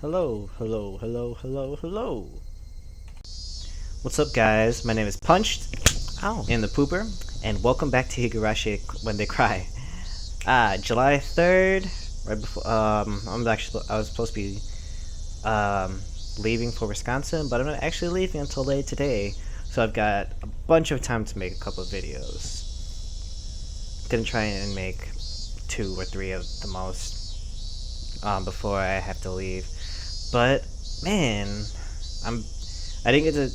Hello, hello, hello, hello, hello. What's up, guys? My name is Punched, ow, in the pooper, and welcome back to Higurashi When They Cry. July 3rd, right before, I was supposed to be, leaving for Wisconsin, but I'm not actually leaving until late today, so I've got a bunch of time to make a couple of videos. Gonna try and make 2 or 3 of the most, before I have to leave. But, man, I didn't get to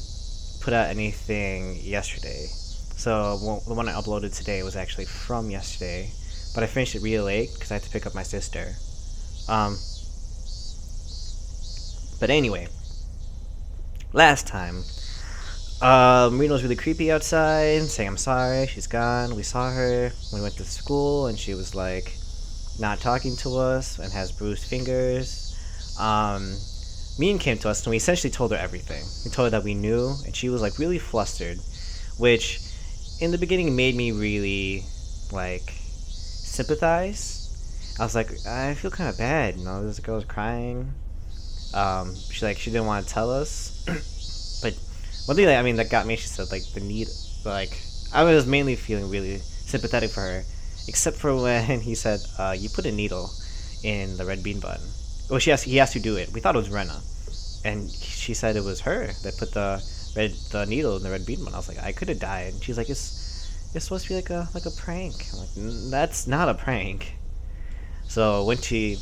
put out anything yesterday. So the one I uploaded today was actually from yesterday, but I finished it really late because I had to pick up my sister. But anyway, last time, Rena was really creepy outside, saying I'm sorry, she's gone. We saw her when we went to school, and she was like not talking to us and has bruised fingers. Mean came to us and we essentially told her everything. We told her that we knew, and she was like really flustered, which in the beginning made me really like sympathize. I was like, I feel kind of bad, you know. This girl was crying. She didn't want to tell us, but one thing that got me, she said like the need, like I was mainly feeling really sympathetic for her, except for when he said, "You put a needle in the red bean bun." Well, he asked to do it. We thought it was Rena, and she said it was her that put the needle in the red bean bun. I was like, I could have died. And she's like, it's supposed to be like a prank. I'm like, That's not a prank." So when she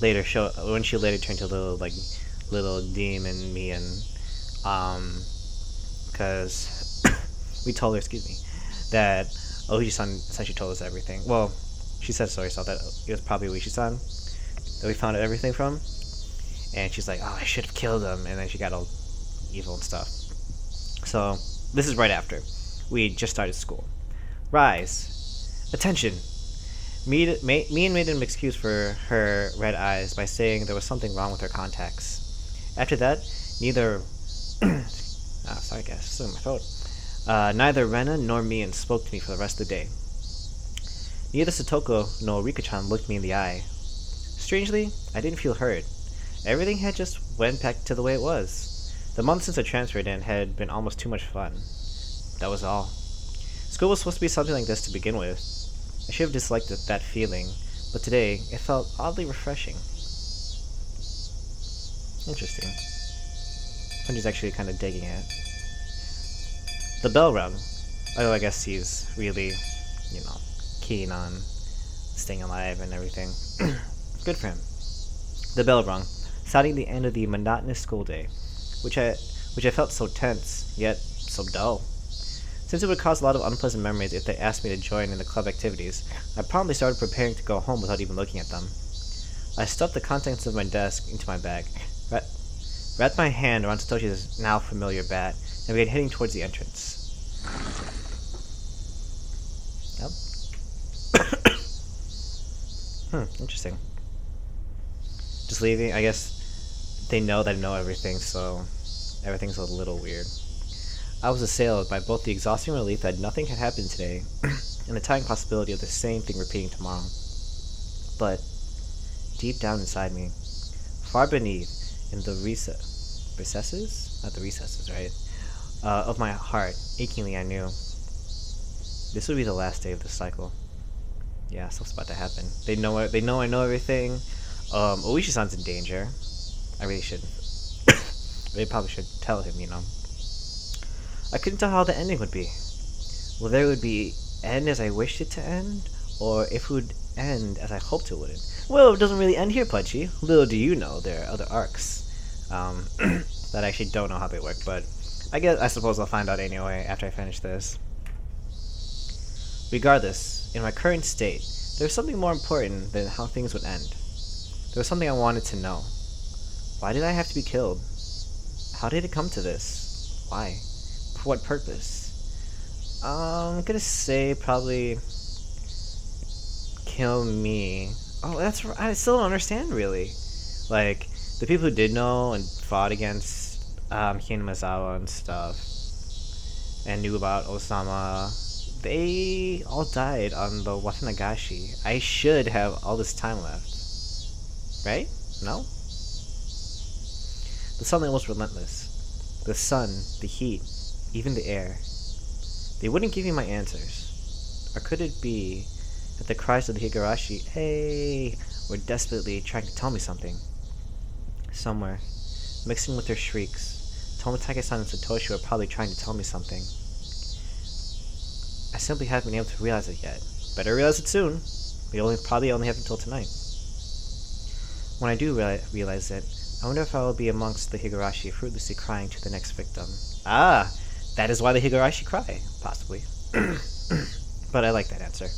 later turned to a little demon me, and because we told her, excuse me, that Oishi-san essentially told us everything. Well, she said so herself that it was probably Oishi-san that we found out everything from, and she's like, "Oh, I should have killed him," and then she got all evil and stuff. So this is right after we just started school. Rise, attention. Me and made an excuse for her red eyes by saying there was something wrong with her contacts. After that, neither sorry guys, still in my throat. Neither Rena nor Mian spoke to me for the rest of the day. Neither Satoko nor Rika-chan looked me in the eye. Strangely, I didn't feel hurt. Everything had just went back to the way it was. The month since I transferred in had been almost too much fun. That was all. School was supposed to be something like this to begin with. I should have disliked that feeling, but today it felt oddly refreshing. Interesting. Punji's actually kind of digging it. The bell rung. Oh, I guess he's really, keen on staying alive and everything. Good for him. The bell rung, sounding the end of the monotonous school day, which I felt so tense, yet so dull. Since it would cause a lot of unpleasant memories if they asked me to join in the club activities, I promptly started preparing to go home without even looking at them. I stuffed the contents of my desk into my bag, wrapped my hand around Satoshi's now familiar bat, and began heading towards the entrance. Yep. Interesting. Just leaving, I guess they know that I know everything, so everything's a little weird. I was assailed by both the exhausting relief that nothing had happened today and the tiny possibility of the same thing repeating tomorrow. But deep down inside me, far beneath, in the recesses? Not the recesses, right? Of my heart, achingly I knew this would be the last day of this cycle. Yeah, stuff's about to happen. They know I know everything. Oishi-san's in danger. I really should. Really probably should tell him, I couldn't tell how the ending would be. Whether it would be end as I wished it to end, or if it would end as I hoped it wouldn't. Well, it doesn't really end here, Punchy. Little do you know, there are other arcs that I actually don't know how they work, but I suppose I'll find out anyway after I finish this. Regardless, in my current state, there was something more important than how things would end. There was something I wanted to know. Why did I have to be killed? How did it come to this? Why? For what purpose? I'm gonna say probably kill me. Oh, that's right. I still don't understand, really. Like, the people who did know and fought against Hinamazawa and stuff, and knew about Osama, they all died on the Watanagashi. I should have all this time left. Right? No? The sunlight was relentless. The sun, the heat, even the air. They wouldn't give me my answers. Or could it be that the cries of the Higurashi, hey, were desperately trying to tell me something? Somewhere, mixing with their shrieks, Tomotage-san and Satoshi were probably trying to tell me something. I simply haven't been able to realize it yet. Better realize it soon. We probably only have until tonight. When I do realize it, I wonder if I will be amongst the Higurashi fruitlessly crying to the next victim. Ah, that is why the Higurashi cry, possibly. But I like that answer.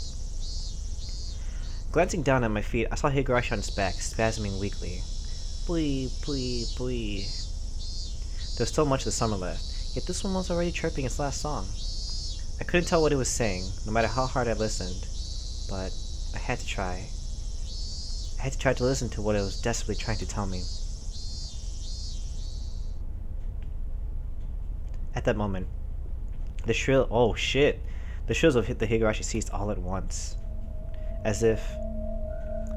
Glancing down at my feet, I saw Higurashi on his back, spasming weakly. Blee, blee, blee. There was still much of the summer left, yet this one was already chirping its last song. I couldn't tell what it was saying, no matter how hard I listened, but I had to try. I had to try to listen to what it was desperately trying to tell me. At that moment, the shrills of the Higurashi ceased all at once, as if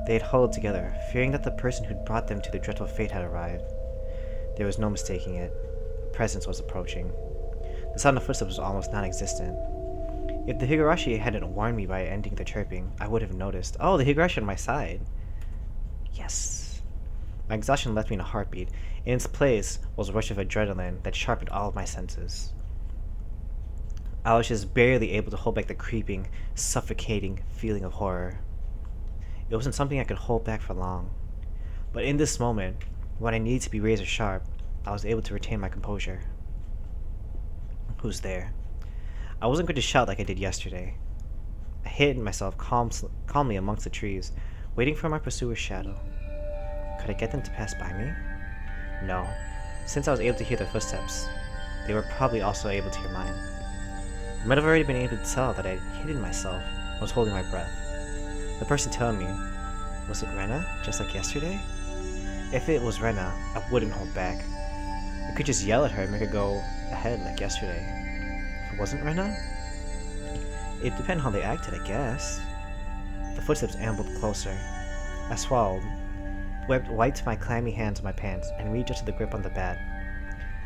they had huddled together, fearing that the person who'd brought them to their dreadful fate had arrived. There was no mistaking it. A presence was approaching. The sound of footsteps was almost non-existent. If the Higurashi hadn't warned me by ending the chirping, I would have noticed. Oh, the Higurashi on my side. Yes. My exhaustion left me in a heartbeat. In its place was a rush of adrenaline that sharpened all of my senses. I was just barely able to hold back the creeping, suffocating feeling of horror. It wasn't something I could hold back for long. But in this moment, when I needed to be razor sharp, I was able to retain my composure. Who's there? I wasn't going to shout like I did yesterday. I hid myself calmly amongst the trees, waiting for my pursuer's shadow. Could I get them to pass by me? No. Since I was able to hear their footsteps, they were probably also able to hear mine. I might have already been able to tell that I had hidden myself and was holding my breath. The person telling me, was it Rena, just like yesterday? If it was Rena, I wouldn't hold back. I could just yell at her and make her go ahead like yesterday. If it wasn't Rena? It'd depend how they acted, I guess. The footsteps ambled closer. I swallowed, wiped my clammy hands on my pants, and readjusted the grip on the bat.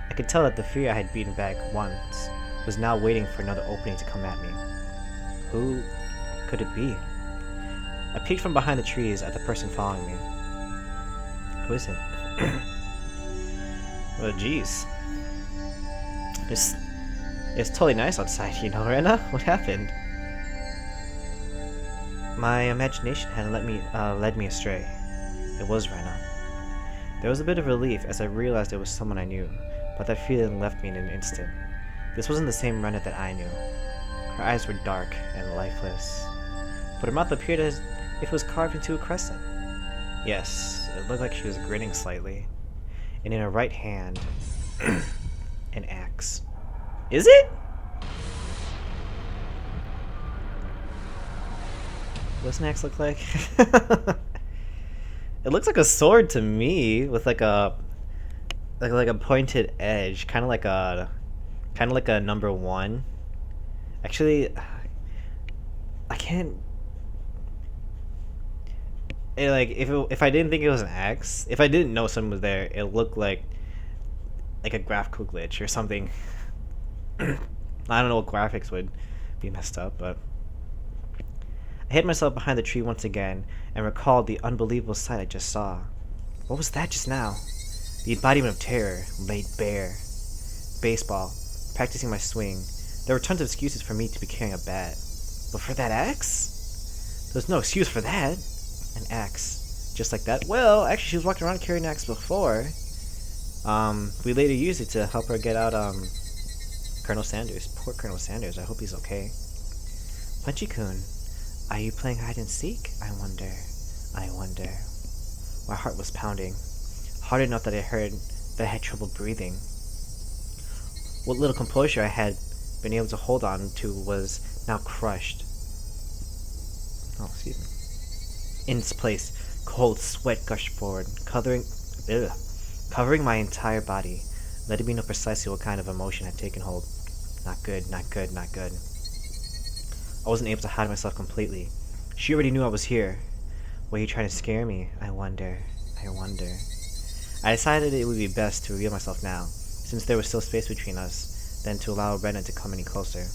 I could tell that the fear I had beaten back once was now waiting for another opening to come at me. Who could it be? I peeked from behind the trees at the person following me. Who is it? Well, jeez. It's totally nice outside, you know, Rena? What happened? My imagination had led me astray. It was Rena. There was a bit of relief as I realized it was someone I knew, but that feeling left me in an instant. This wasn't the same Rena that I knew. Her eyes were dark and lifeless, but her mouth appeared as if it was carved into a crescent. Yes, it looked like she was grinning slightly, and in her right hand, an axe. Is it? What does an axe look like? It looks like a sword to me, with like a pointed edge, kind of like a number one. Actually, I can't. If I didn't think it was an axe, if I didn't know someone was there, it looked like a graphical glitch or something. I don't know what graphics would be messed up, but I hid myself behind the tree once again and recalled the unbelievable sight I just saw. What was that just now? The embodiment of terror, laid bare. Baseball, practicing my swing. There were tons of excuses for me to be carrying a bat. But for that axe? There was no excuse for that. An axe. Just like that. Well, actually she was walking around carrying an axe before. We later used it to help her get out, Colonel Sanders. Poor Colonel Sanders. I hope he's okay. Punchy-kun, are you playing hide and seek? I wonder. My heart was pounding. Hard enough that I had trouble breathing. What little composure I had been able to hold on to was now crushed. Oh, excuse me. In its place, cold sweat gushed forward, covering my entire body, letting me know precisely what kind of emotion had taken hold. Not good, not good, not good. I wasn't able to hide myself completely. She already knew I was here. Were you trying to scare me? I wonder. I decided it would be best to reveal myself now, since there was still space between us, than to allow Rena to come any closer.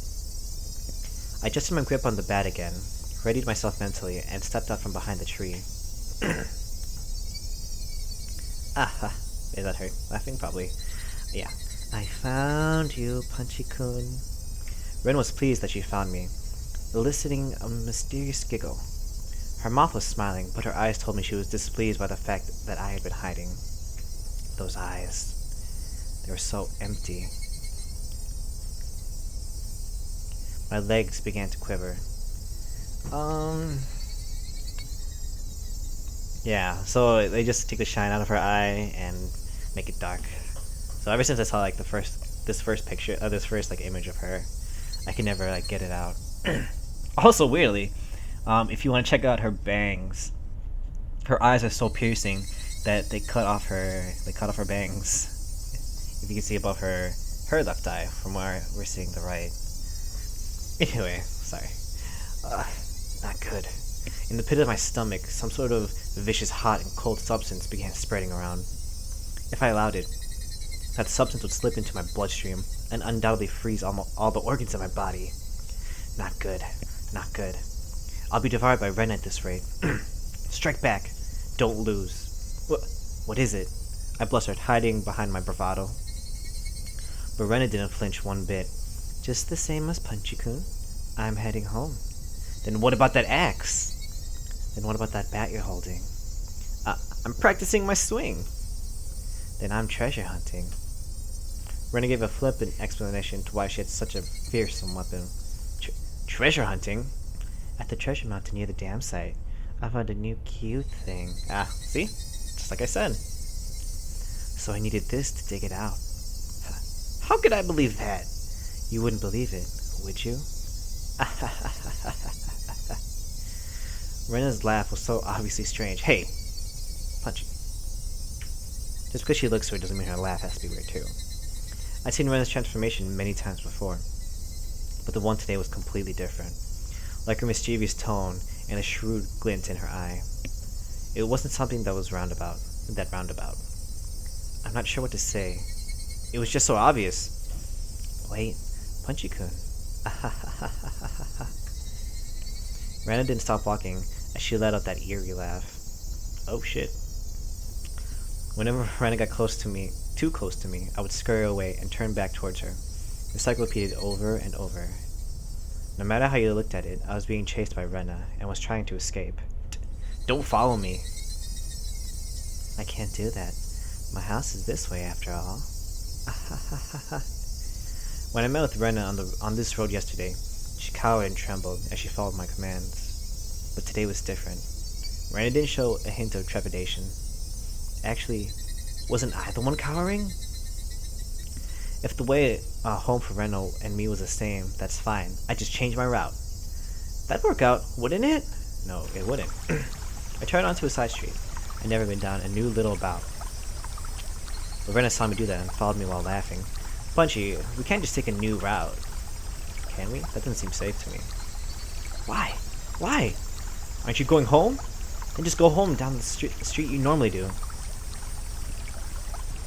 I adjusted my grip on the bat again, readied myself mentally, and stepped out from behind the tree. Ah, is that her laughing? Probably. Yeah. I found you, Punchy-kun. Ren was pleased that she found me, eliciting a mysterious giggle. Her mouth was smiling, but her eyes told me she was displeased by the fact that I had been hiding. Those eyes. They were so empty. My legs began to quiver. Yeah, so they just take the shine out of her eye and make it dark. So ever since I saw like this first picture, this first like image of her, I can never like get it out. Also, weirdly, if you want to check out her bangs, her eyes are so piercing that they cut off her bangs. If you can see above her left eye from where we're seeing the right. Anyway, sorry. Not good. In the pit of my stomach, some sort of vicious hot and cold substance began spreading around. If I allowed it, that substance would slip into my bloodstream and undoubtedly freeze all the organs in my body. Not good. Not good. I'll be devoured by Rena at this rate. Strike back. Don't lose. What is it? I blustered, hiding behind my bravado. But Rena didn't flinch one bit. Just the same as Punchy-kun. I'm heading home. Then what about that axe? Then what about that bat you're holding? I'm practicing my swing. Then I'm treasure hunting. Rena gave a flippant explanation to why she had such a fearsome weapon. Treasure hunting? At the treasure mountain near the dam site, I found a new cute thing. See? Just like I said. So I needed this to dig it out. How could I believe that? You wouldn't believe it, would you? Rena's laugh was so obviously strange. Hey, Punchy. Just because she looks weird doesn't mean her laugh has to be weird too. I'd seen Rena's transformation many times before, but the one today was completely different. Like her mischievous tone and a shrewd glint in her eye. It wasn't something that was roundabout. I'm not sure what to say. It was just so obvious. Wait, Punchy-kun. Rena didn't stop walking as she let out that eerie laugh. Oh shit. Whenever Rena got too close to me, I would scurry away and turn back towards her. The cycle repeated over and over. No matter how you looked at it, I was being chased by Rena and was trying to escape. Don't follow me. I can't do that. My house is this way after all. When I met with Rena on this road yesterday, she cowered and trembled as she followed my commands. But today was different. Rena didn't show a hint of trepidation. Actually, wasn't I the one cowering? If the way home for Rena and me was the same, that's fine. I just changed my route. That'd work out, wouldn't it? No, it wouldn't. I turned onto a side street. I'd never been down and knew little about. But Rena saw me do that and followed me while laughing. Punchy, we can't just take a new route. Can we? That doesn't seem safe to me. Why? Why? Aren't you going home? Then just go home down the street you normally do.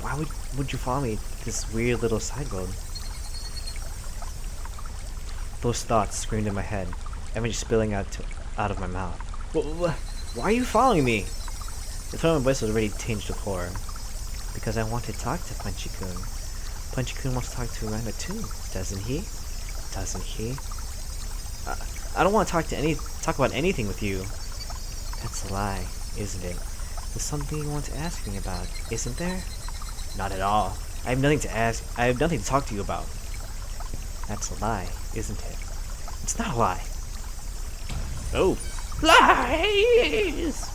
Why would you follow me this weird little side road? Those thoughts screamed in my head, eventually spilling out of my mouth. Why are you following me? The tone of my voice was already tinged with horror. Because I want to talk to Punchy-kun. Punchy-kun wants to talk to Rena too, doesn't he? Doesn't he? I don't want to talk about anything with you. That's a lie, isn't it? There's something you want to ask me about, isn't there? Not at all. I have nothing to ask. I have nothing to talk to you about. That's a lie, isn't it? It's not a lie. Oh. Lies!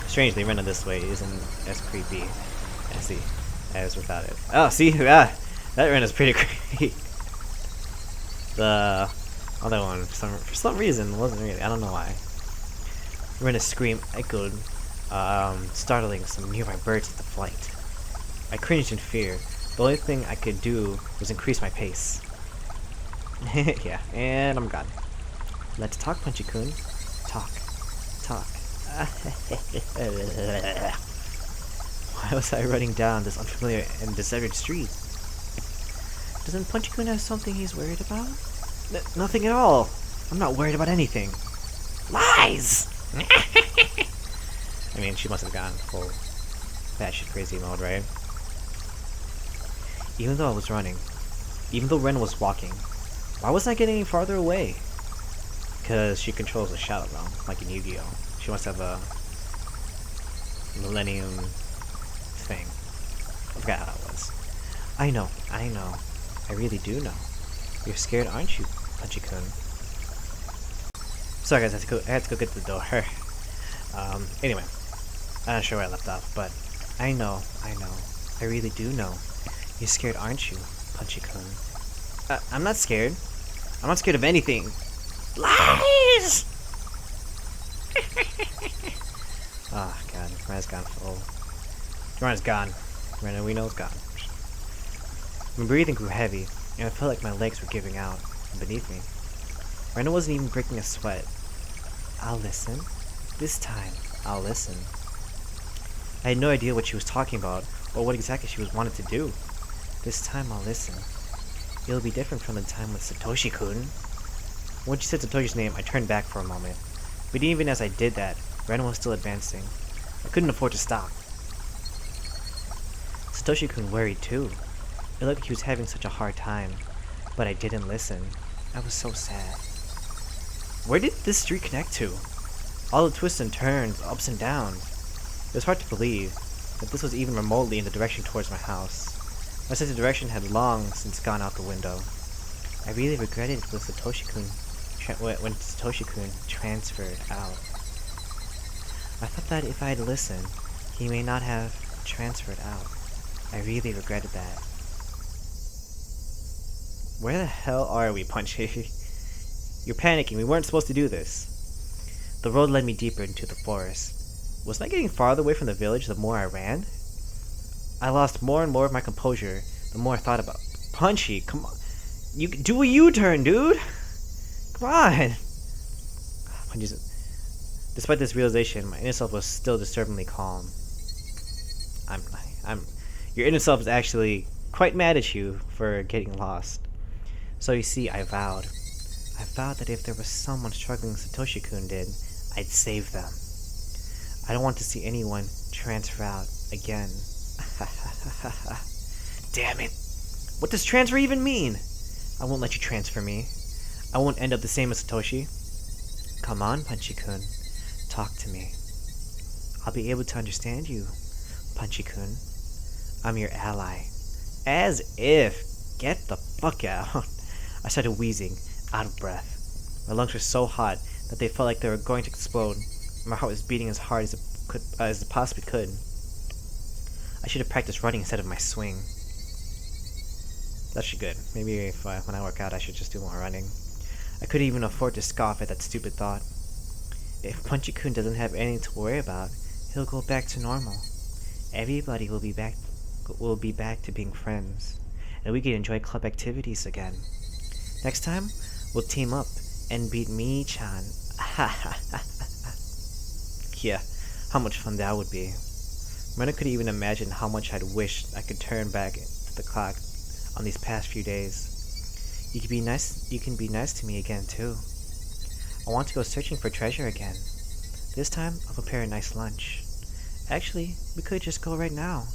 Strangely, Rena this way isn't as creepy as without it. Oh, see? That Rena's pretty creepy. The other one, for some reason, wasn't really. I don't know why. Rena's scream echoed, startling some nearby birds into flight. I cringed in fear. The only thing I could do was increase my pace. Yeah, and I'm gone. Let's talk, Punchy-kun. Talk. Why was I running down this unfamiliar and deserted street? Doesn't Punchy-kun have something he's worried about? Nothing at all. I'm not worried about anything. Lies! I mean, she must have gone full batshit crazy mode, right? Even though I was running, even though Rena was walking, why wasn't I getting any farther away? Because she controls the Shadow Realm, like in Yu-Gi-Oh! She must have a Millennium thing. I forgot how it was. I know. I really do know. You're scared, aren't you, Punchy-kun? Sorry guys, I had to go get the door. Anyway, I'm not sure where I left off, but I know. I really do know. You're scared, aren't you, Punchy-kun? I'm not scared. I'm not scared of anything. Lies! Oh god, Rena's gone full. Rena's gone. Rena, we know is gone. My breathing grew heavy, and I felt like my legs were giving out beneath me. Rena wasn't even breaking a sweat. I'll listen. This time, I'll listen. I had no idea what she was talking about, or what exactly she was wanted to do. This time, I'll listen. It'll be different from the time with Satoshi-kun. When she said Satoshi's name, I turned back for a moment. But even as I did that, Rena was still advancing. I couldn't afford to stop. Satoshi-kun worried too. It looked like he was having such a hard time, but I didn't listen. I was so sad. Where did this street connect to? All the twists and turns, ups and downs. It was hard to believe that this was even remotely in the direction towards my house. My sense of direction had long since gone out the window. I really regretted it when Satoshi-kun transferred out. I thought that if I had listened, he may not have transferred out. I really regretted that. Where the hell are we, Punchy? You're panicking. We weren't supposed to do this. The road led me deeper into the forest. Wasn't I getting farther away from the village the more I ran? I lost more and more of my composure the more I thought about Punchy, come on. You do a U-turn, dude! Come on! Despite this realization, my inner self was still disturbingly calm. Your inner self is actually quite mad at you for getting lost. So you see, I vowed that if there was someone struggling Satoshi-kun did, I'd save them. I don't want to see anyone transfer out again. Damn it! What does transfer even mean? I won't let you transfer me. I won't end up the same as Satoshi. Come on, Punchy-kun. Talk to me. I'll be able to understand you, Punchy-kun. I'm your ally. As if. Get the fuck out. I started wheezing, out of breath. My lungs were so hot that they felt like they were going to explode. My heart was beating as hard as it possibly could. I should have practiced running instead of my swing. That's good. Maybe if when I work out, I should just do more running. I couldn't even afford to scoff at that stupid thought. If Punchy-kun doesn't have anything to worry about, he'll go back to normal. Everybody will be back to being friends, and we can enjoy club activities again. Next time, we'll team up and beat Me-chan. Yeah, how much fun that would be. Rena could even imagine how much I'd wished I could turn back to the clock on these past few days. You can be nice to me again too. I want to go searching for treasure again. This time, I'll prepare a nice lunch. Actually, we could just go right now.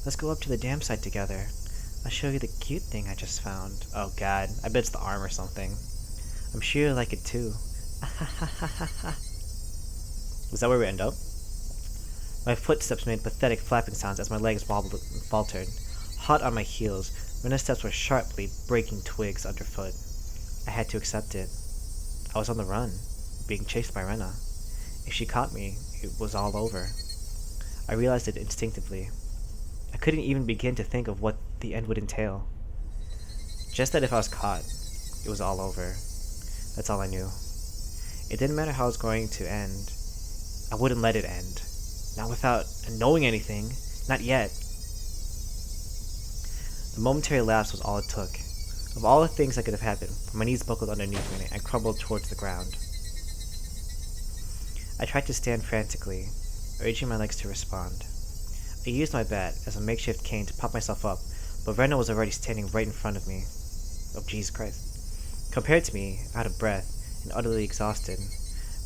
Let's go up to the dam site together. I'll show you the cute thing I just found. Oh god, I bet it's the arm or something. I'm sure you'll like it too. Was that where we end up? My footsteps made pathetic flapping sounds as my legs faltered. Hot on my heels, Rena's steps were sharply breaking twigs underfoot. I had to accept it. I was on the run, being chased by Rena. If she caught me, it was all over. I realized it instinctively. I couldn't even begin to think of what the end would entail. Just that if I was caught, it was all over. That's all I knew. It didn't matter how it was going to end. I wouldn't let it end. Not without knowing anything. Not yet. The momentary lapse was all it took. Of all the things that could have happened, my knees buckled underneath me and crumbled towards the ground. I tried to stand frantically, urging my legs to respond. I used my bat as a makeshift cane to pop myself up, but Rena was already standing right in front of me. Oh, Jesus Christ. Compared to me, out of breath and utterly exhausted,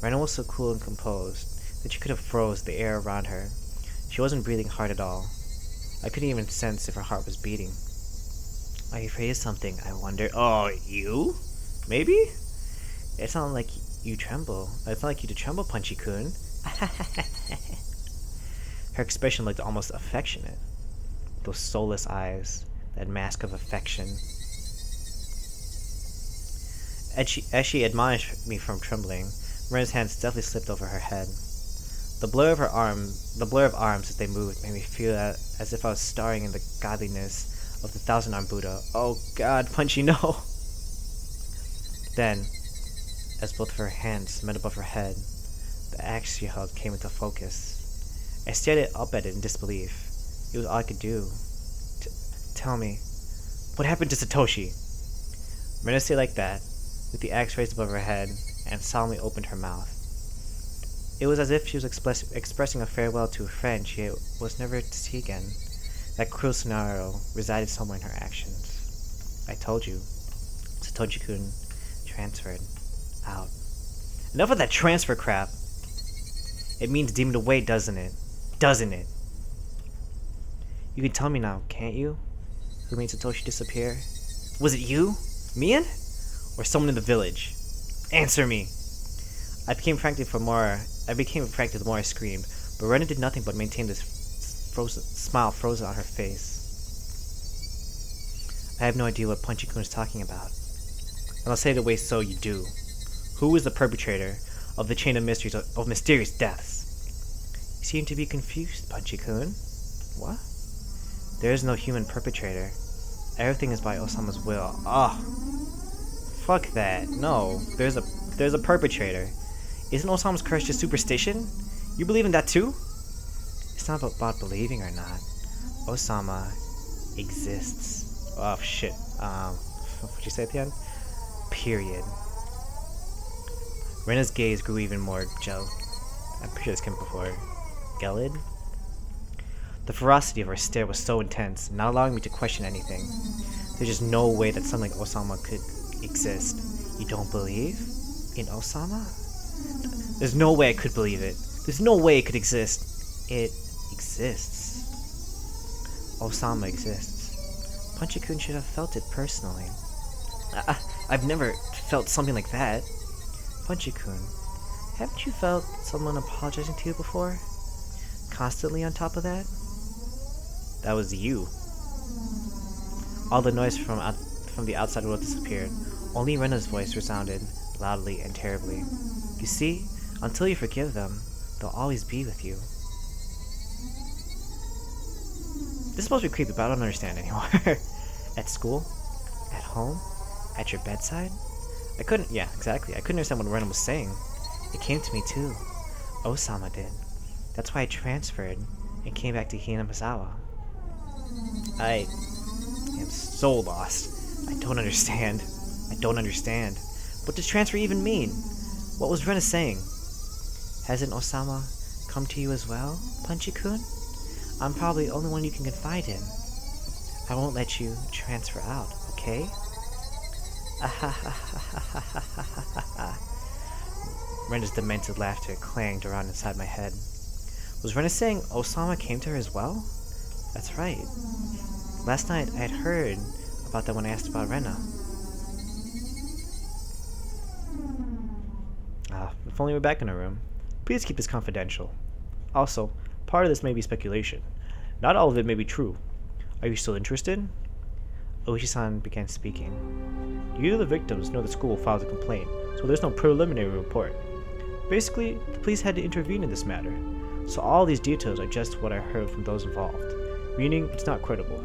Rena was so cool and composed that you could have froze the air around her. She wasn't breathing hard at all. I couldn't even sense if her heart was beating. Are you afraid of something, I wonder? Oh, you? Maybe? It's not like you tremble. It's not like you to tremble, Punchy-kun. Her expression looked almost affectionate. Those soulless eyes, that mask of affection. As she admonished me from trembling, Rena's hand stealthily slipped over her head. The blur of arms as they moved made me feel as if I was starring in the godliness of the thousand-armed Buddha. Oh God, Punchy, no! Then, as both of her hands met above her head, the axe she held came into focus. I stared up at it in disbelief. It was all I could do. Tell me, what happened to Satoshi? Rena stayed like that, with the axe raised above her head, and solemnly opened her mouth. It was as if she was expressing a farewell to a friend she was never to see again. That cruel scenario resided somewhere in her actions. I told you, Satoshi-kun transferred out. Enough of that transfer crap! It means deemed away, doesn't it? Doesn't it? You can tell me now, can't you? Who made Satoshi disappear? Was it you? Mian? Or someone in the village? Answer me! I became frantic the more I screamed, but Rena did nothing but maintain this smile frozen on her face. I have no idea what Punchy-kun is talking about. And I'll say it away so you do. Who is the perpetrator of the chain of mysteries of mysterious deaths? You seem to be confused, Punchy-kun. What? There is no human perpetrator. Everything is by Osama's will. Ah, fuck that. No, there's a perpetrator. Isn't Osama's curse just superstition? You believe in that too? It's not about believing or not. Osama exists. Oh shit. What'd you say at the end? Period. Rena's gaze grew even more I'm pretty sure this came before. Gelid? The ferocity of her stare was so intense, not allowing me to question anything. There's just no way that something like Osama could exist. You don't believe in Osama? There's no way I could believe it. There's no way it could exist. It exists. Osama exists. Punchy-kun should have felt it personally. I've never felt something like that. Punchy-kun, haven't you felt someone apologizing to you before? Constantly on top of that? That was you. All the noise from the outside world disappeared. Only Rena's voice resounded loudly and terribly. You see, until you forgive them, they'll always be with you. This is supposed to be creepy, but I don't understand anymore. At school? At home? At your bedside? I couldn't understand what Rena was saying. It came to me too. Osama did. That's why I transferred and came back to Hinamizawa. I am so lost. I don't understand. What does transfer even mean? What was Rena saying? Hasn't Osama come to you as well, Punchy-kun? I'm probably the only one you can confide in. I won't let you transfer out, okay? Rena's demented laughter clanged around inside my head. Was Rena saying Osama came to her as well? That's right. Last night I had heard about that when I asked about Rena. If only we're back in our room. Please keep this confidential. Also, part of this may be speculation. Not all of it may be true. Are you still interested? Oishi-san began speaking. You, the victims, know the school filed a complaint, so there's no preliminary report. Basically, the police had to intervene in this matter, so all these details are just what I heard from those involved, meaning it's not credible.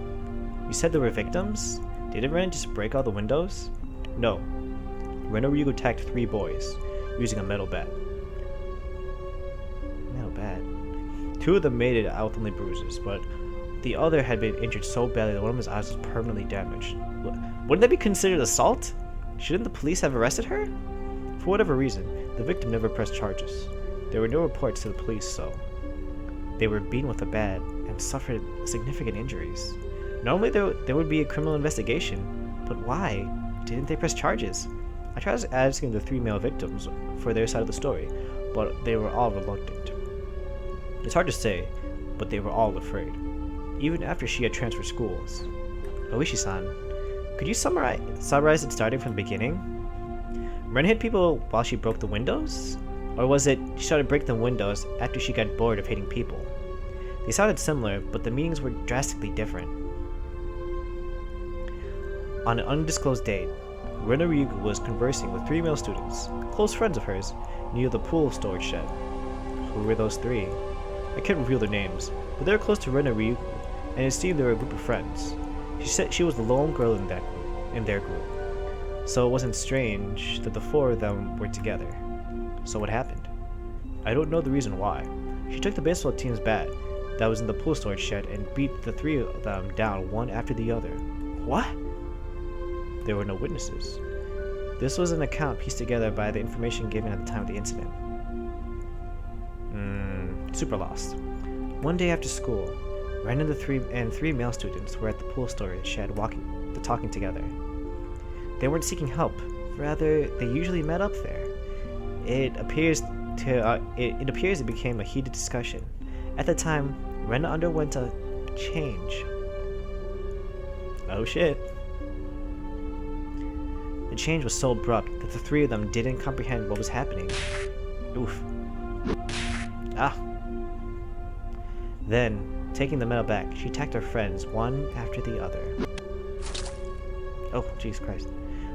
You said there were victims? Didn't Rena just break all the windows? No. Rena Ryugu attacked 3 boys, using a metal bat. Metal bat? 2 of them made it out with only bruises, but the other had been injured so badly that one of his eyes was permanently damaged. Wouldn't that be considered assault? Shouldn't the police have arrested her? For whatever reason, the victim never pressed charges. There were no reports to the police, so they were beaten with a bat and suffered significant injuries. Normally there would be a criminal investigation, but why didn't they press charges? I tried asking the 3 male victims for their side of the story, but they were all reluctant. It's hard to say, but they were all afraid, even after she had transferred schools. Oishi-san, could you summarize it starting from the beginning? Rena hit people while she broke the windows? Or was it she started breaking the windows after she got bored of hitting people? They sounded similar, but the meanings were drastically different. On an undisclosed date, Rena Ryugu was conversing with 3 male students, close friends of hers, near the pool storage shed. Who were those 3? I can't reveal their names, but they were close to Rena Ryugu, and it seemed they were a group of friends. She said she was the lone girl in their group, so it wasn't strange that the 4 of them were together. So what happened? I don't know the reason why. She took the baseball team's bat that was in the pool storage shed and beat the 3 of them down one after the other. What? There were no witnesses. This was an account pieced together by the information given at the time of the incident. Super lost. One day after school, Ren and the 3 male students were at the pool storage shed talking together. They weren't seeking help, rather they usually met up there. It appears it became a heated discussion. At the time, Rena underwent a change. Oh shit. The change was so abrupt that the 3 of them didn't comprehend what was happening. Oof. Ah. Then, taking the medal back, she attacked her friends one after the other. Oh, Jesus Christ.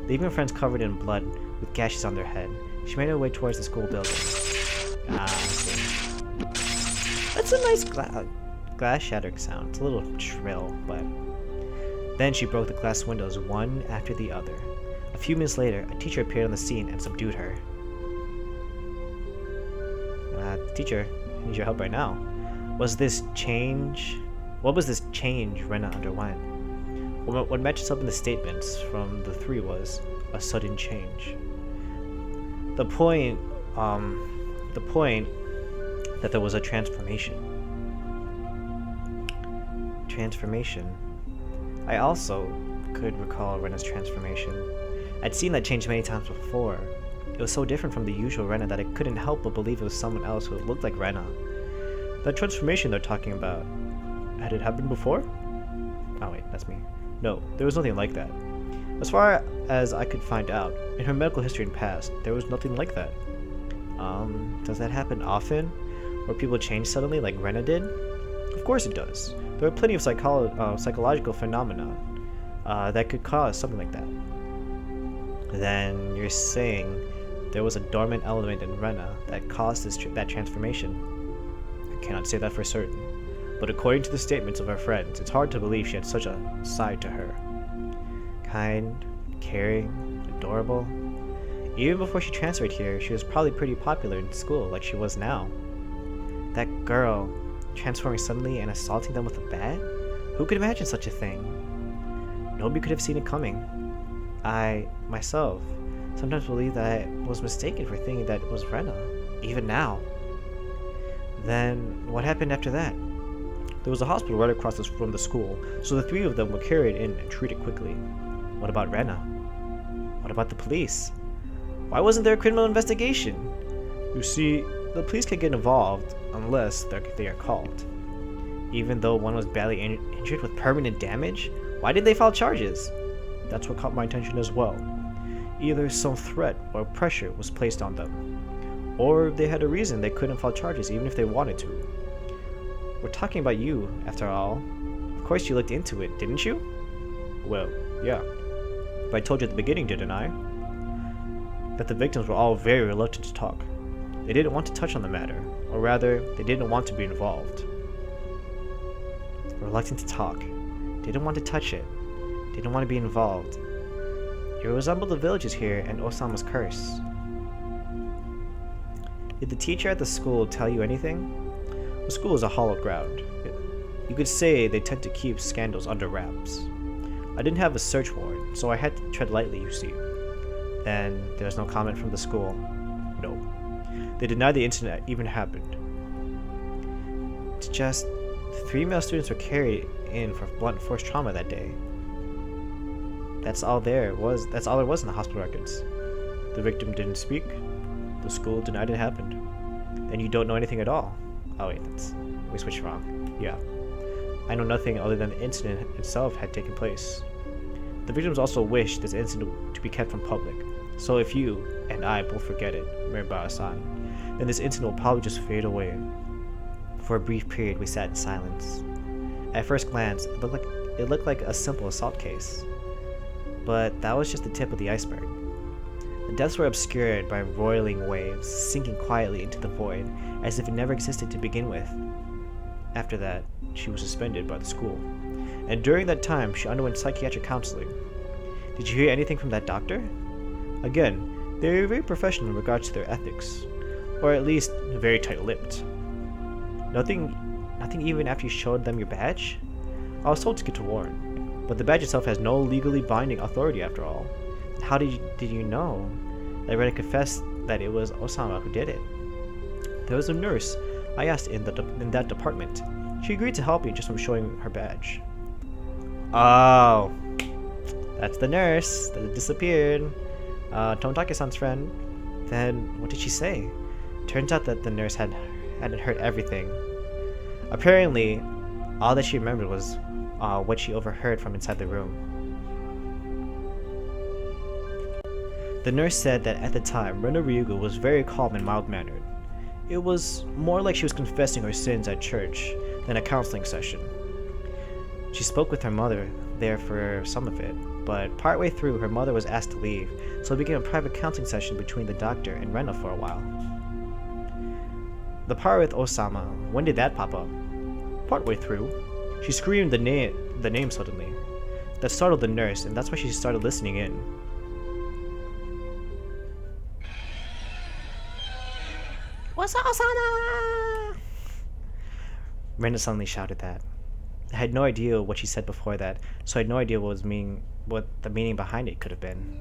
Leaving her friends covered in blood with gashes on their head, she made her way towards the school building. That's a nice glass shattering sound. It's a little shrill, but... Then she broke the glass windows one after the other. A few minutes later, a teacher appeared on the scene and subdued her. Teacher, I need your help right now. What was this change Rena underwent? What matches up in the statements from the 3 was a sudden change. The point that there was a transformation. I also could recall Rena's transformation. I'd seen that change many times before. It was so different from the usual Rena that I couldn't help but believe it was someone else who looked like Rena. That transformation they're talking about, had it happened before? Oh wait, that's me. No, there was nothing like that. As far as I could find out, in her medical history and past, there was nothing like that. Does that happen often? Where people change suddenly like Rena did? Of course it does. There are plenty of psychological phenomena that could cause something like that. Then you're saying there was a dormant element in Rena that caused that transformation? I cannot say that for certain, but according to the statements of her friends, it's hard to believe she had such a side to her. Kind, caring, adorable. Even before she transferred here, she was probably pretty popular in school like she was now. That girl, transforming suddenly and assaulting them with a bat? Who could imagine such a thing? Nobody could have seen it coming. I, myself, sometimes believe that I was mistaken for thinking that it was Rena, even now. Then, what happened after that? There was a hospital right across from the school, so the 3 of them were carried in and treated quickly. What about Rena? What about the police? Why wasn't there a criminal investigation? You see, the police can get involved unless they are called. Even though one was badly injured with permanent damage, why did they file charges? That's what caught my attention as well. Either some threat or pressure was placed on them, or they had a reason they couldn't file charges even if they wanted to. We're talking about you, after all. Of course you looked into it, didn't you? Well, yeah. But I told you at the beginning, didn't I? That the victims were all very reluctant to talk. They didn't want to touch on the matter, or rather, they didn't want to be involved. Reluctant to talk. Didn't want to touch it. Didn't want to be involved. You resemble the villages here and Osama's curse. Did the teacher at the school tell you anything? The school is a hollow ground. You could say they tend to keep scandals under wraps. I didn't have a search warrant, so I had to tread lightly, you see. Then, there was no comment from the school. No. They denied the incident even happened. It's just 3 male students were carried in for blunt force trauma that day. That's all there was in the hospital records. The victim didn't speak. The school denied it happened. And you don't know anything at all. Oh wait, we switched wrong. Yeah. I know nothing other than the incident itself had taken place. The victims also wished this incident to be kept from public. So if you and I both forget it, raaaan, then this incident will probably just fade away. For a brief period, we sat in silence. At first glance, it looked like a simple assault case. But that was just the tip of the iceberg. The deaths were obscured by roiling waves, sinking quietly into the void, as if it never existed to begin with. After that, she was suspended by the school. And during that time, she underwent psychiatric counseling. Did you hear anything from that doctor? Again, they were very professional in regards to their ethics. Or at least, very tight-lipped. Nothing even after you showed them your badge? I was told to get to warn, but the badge itself has no legally binding authority after all. How did you know that Rena confessed that it was Osama who did it? There was a nurse I asked in that department. She agreed to help me just from showing her badge. Oh, that's the nurse that disappeared. Tomitake-san's friend. Then what did she say? Turns out that the nurse hadn't heard everything. Apparently, all that she remembered was what she overheard from inside the room. The nurse said that at the time, Rena Ryugu was very calm and mild-mannered. It was more like she was confessing her sins at church than a counseling session. She spoke with her mother there for some of it, but partway through, her mother was asked to leave, so it became a private counseling session between the doctor and Rena for a while. The part with Osama, when did that pop up? Partway through. She screamed the name suddenly. That startled the nurse, and that's why she started listening in. What's up, Osama? Rena suddenly shouted that. I had no idea what she said before that, so I had no idea what the meaning behind it could have been.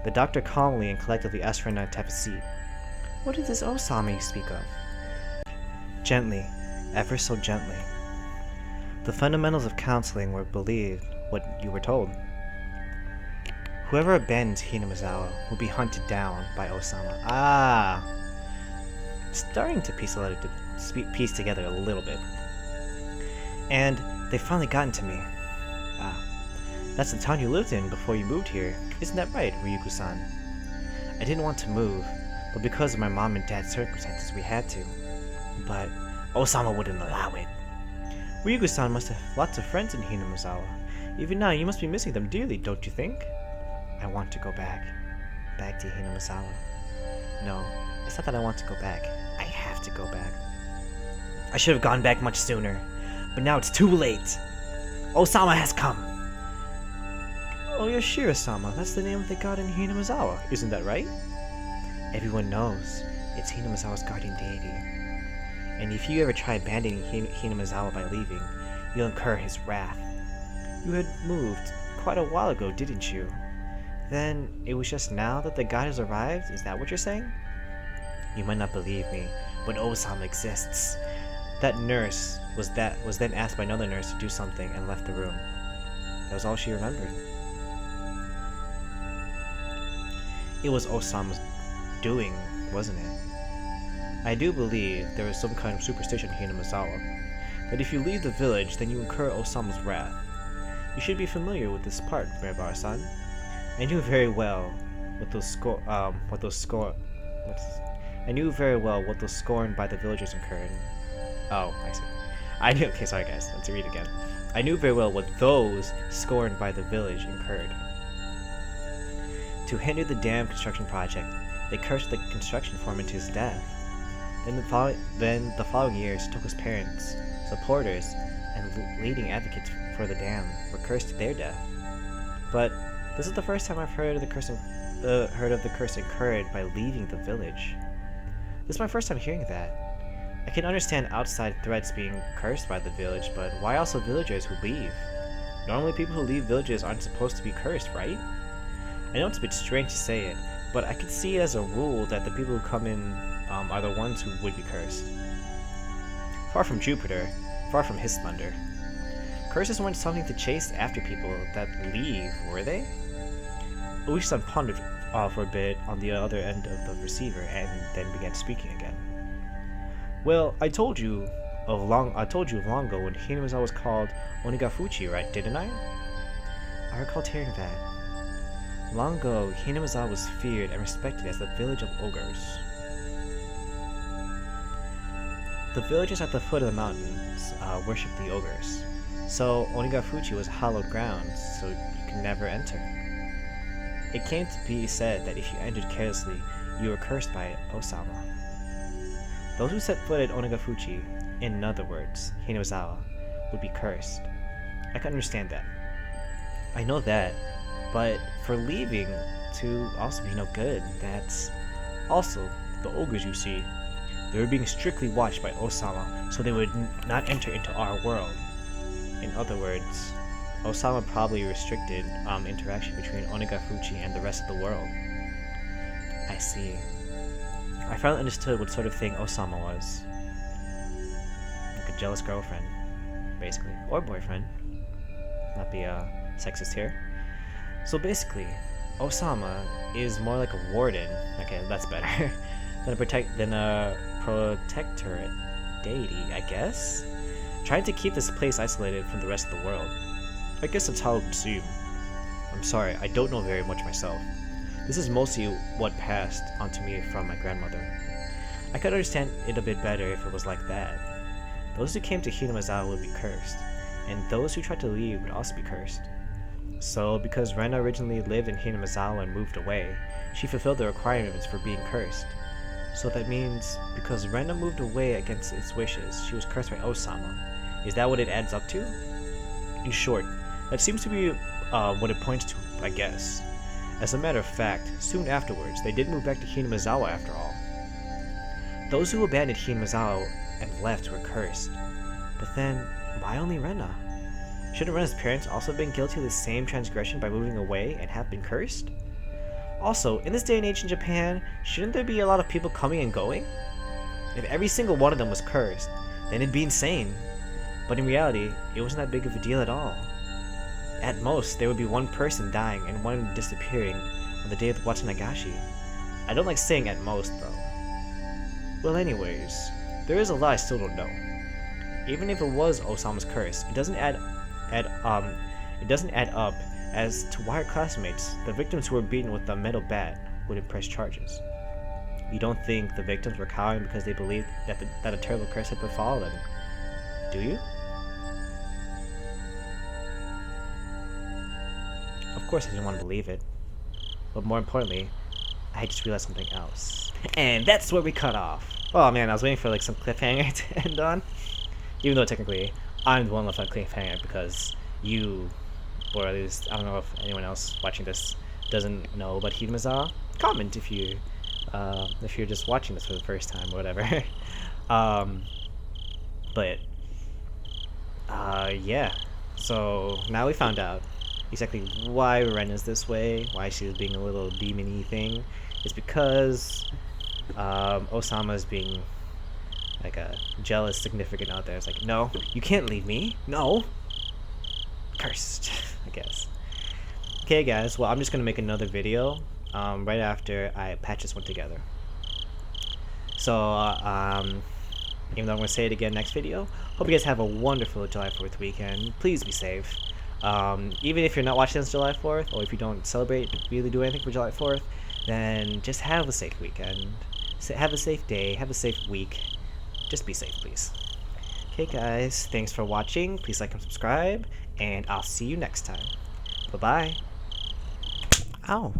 The doctor calmly and collectively asked Rena to have a seat. What is this Osama you speak of? Gently, ever so gently. The fundamentals of counseling were believed what you were told. Whoever abandons Hinamizawa will be hunted down by Osama. Ah! Starting to piece together a little bit. And they finally gotten to me. Ah. That's the town you lived in before you moved here. Isn't that right, Ryugu-san? I didn't want to move, but because of my mom and dad's circumstances, we had to. But Osama wouldn't allow it. Ryugu-san must have lots of friends in Hinamizawa. Even now, you must be missing them dearly, don't you think? I want to go back. Back to Hinamizawa. No, it's not that I want to go back. I have to go back. I should have gone back much sooner, but now it's too late. Osama has come. Oh, Yoshiro-sama, that's the name of the god in Hinamizawa, isn't that right? Everyone knows it's Hinamizawa's guardian deity. And if you ever try abandoning Hinamizawa by leaving, you'll incur his wrath. You had moved quite a while ago, didn't you? Then it was just now that the god has arrived? Is that what you're saying? You might not believe me, but Osama exists. That nurse was then asked by another nurse to do something and left the room. That was all she remembered. It was Osama's doing, wasn't it? I do believe there is some kind of superstition in Hinamizawa, that if you leave the village, then you incur Osama's wrath. You should be familiar with this part, Raaaan-san. I knew very well what those scorned by the villagers incurred. Oh, I see. Okay, sorry guys, let's read again. I knew very well what those scorned by the village incurred. To hinder the dam construction project, they cursed the construction foreman to his death. Then the following years, Toko's parents, supporters, and leading advocates for the dam were cursed to their death. But this is the first time I've heard of the curse incurred by leaving the village. This is my first time hearing that. I can understand outside threats being cursed by the village, but why also villagers who leave? Normally people who leave villages aren't supposed to be cursed, right? I know it's a bit strange to say it, but I could see it as a rule that the people who come in are the ones who would be cursed. Far from Jupiter, far from his thunder. Curses weren't something to chase after people that leave, were they? Ushi-san pondered for a bit on the other end of the receiver and then began speaking again. Well, I told you of long ago when Hinamizawa was called Onigafuchi, right, didn't I? I recalled hearing that. Long ago, Hinamizawa was feared and respected as the village of ogres. The villagers at the foot of the mountains worshipped the ogres, so Onigafuchi was hallowed ground, so you could never enter. It came to be said that if you entered carelessly, you were cursed by Osama. Those who set foot at Onigafuchi, in other words, Hinamizawa, would be cursed. I can understand that. I know that, but for leaving to also be no good, that's... Also, the ogres you see, they were being strictly watched by Osama, so they would not enter into our world. In other words, Osama probably restricted interaction between Onigafuchi and the rest of the world. I see. I finally understood what sort of thing Osama was. Like a jealous girlfriend, basically. Or boyfriend. Not be sexist here. So basically, Osama is more like a warden. Okay, that's better. than a protectorate deity, I guess? Trying to keep this place isolated from the rest of the world. I guess that's how it would seem. I'm sorry, I don't know very much myself. This is mostly what passed onto me from my grandmother. I could understand it a bit better if it was like that. Those who came to Hinamizawa would be cursed, and those who tried to leave would also be cursed. So, because Rena originally lived in Hinamizawa and moved away, she fulfilled the requirements for being cursed. So that means, because Rena moved away against its wishes, she was cursed by Osama. Is that what it adds up to? In short, that seems to be what it points to, I guess. As a matter of fact, soon afterwards, they did move back to Hinamizawa after all. Those who abandoned Hinamizawa and left were cursed. But then, why only Rena? Shouldn't Rena's parents also have been guilty of the same transgression by moving away and have been cursed? Also, in this day and age in Japan, shouldn't there be a lot of people coming and going? If every single one of them was cursed, then it'd be insane. But in reality, it wasn't that big of a deal at all. At most, there would be one person dying and one disappearing on the day of the Watsunagashi. I don't like saying at most, though. Well anyways, there is a lot I still don't know. Even if it was Osama's curse, it doesn't add up as to why our classmates, the victims who were beaten with the metal bat, wouldn't press charges. You don't think the victims were cowering because they believed that a terrible curse had befallen them, do you? Of course I didn't want to believe it. But more importantly, I just realized something else. And that's where we cut off. Oh man, I was waiting for like some cliffhanger to end on. Even though technically, I'm the one left on cliffhanger because you, or at least, I don't know if anyone else watching this doesn't know about Hinamizawa. Comment if you're just watching this for the first time or whatever. Yeah. So now we found out exactly why Ren is this way, why she was being a little demon-y thing. It's because Osama is being like a jealous significant out there. It's like, no, you can't leave me. No. Cursed, I guess. Okay, guys. Well, I'm just gonna make another video right after I patch this one together. So, even though I'm gonna say it again next video, hope you guys have a wonderful July 4th weekend. Please be safe. Even if you're not watching this July 4th, or if you don't really do anything for July 4th, then just have a safe weekend. Have a safe day. Have a safe week. Just be safe, please. Okay, guys. Thanks for watching. Please like and subscribe, and I'll see you next time. Bye-bye. Ow.